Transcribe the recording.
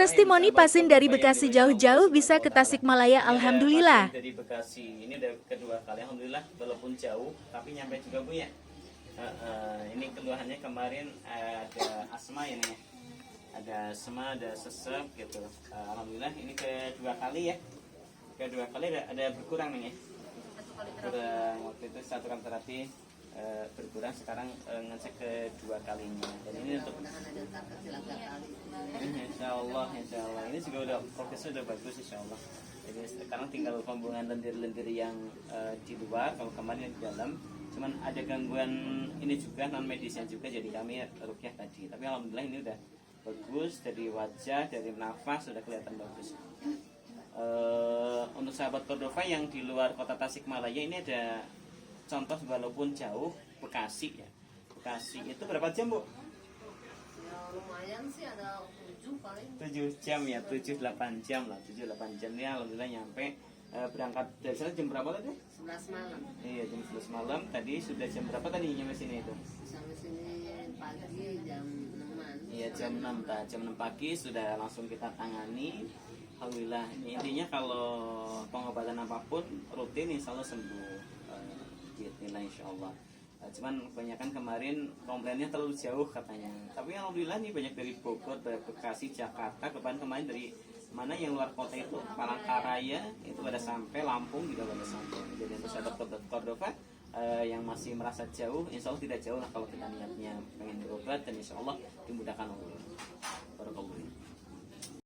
Testimoni pasien dari Bekasi jauh-jauh bisa ke Tasikmalaya, alhamdulillah. Dari Bekasi ini udah kedua kali, alhamdulillah, walaupun jauh tapi nyampe juga Bu ya. Ini keluhannya kemarin ada asma ini ya. Ada asma, ada sesek gitu. Alhamdulillah ini kedua kali ya. Kedua kali ada berkurang nih ya. Kurang waktu itu satu kali terapi berkurang, sekarang ngecek kedua kalinya. Dan ini untuk insya Allah ini juga udah progresnya udah bagus insya Allah. Jadi sekarang tinggal pembuangan lendir-lendir yang di luar, kalau kemarin yang di dalam. Cuman ada gangguan ini juga non medisnya juga, jadi kami rukyah tadi. Tapi alhamdulillah ini udah bagus, dari wajah, dari nafas sudah kelihatan bagus. Untuk sahabat Cordova yang di luar kota Tasikmalaya ini ada contoh, walaupun jauh, Bekasi ya. Bekasi itu berapa jam Bu? Ya lumayan sih, ada 7 paling. 7 jam ya, 7-8 jam lah, 7-8 jam ya. Alhamdulillah nyampe. Berangkat dari sana jam berapa tadi? 11 malam. Iya, jam 11 malam. Tadi sudah jam berapa tadi nyampe sini itu? Sampai sini pagi jam 6-an. Iya, jam 6. Jam 6 pagi sudah langsung kita tangani. Alhamdulillah. Intinya kalau pengobatan apapun rutin insya Allah sembuh. Bismillah insya Allah. Cuman kebanyakan kemarin komplainnya terlalu jauh katanya. Tapi alhamdulillah nih banyak dari Bogor, dari Bekasi, Jakarta, kemarin dari mana yang luar kota itu, Palangkaraya itu pada sampai, Lampung juga pada sampai. Jadi untuk sahabat Cordova yang masih merasa jauh, insya Allah tidak jauh lah kalau kita niatnya pengen berobat, dan insya Allah dimudahkan Allah. Barakallahu.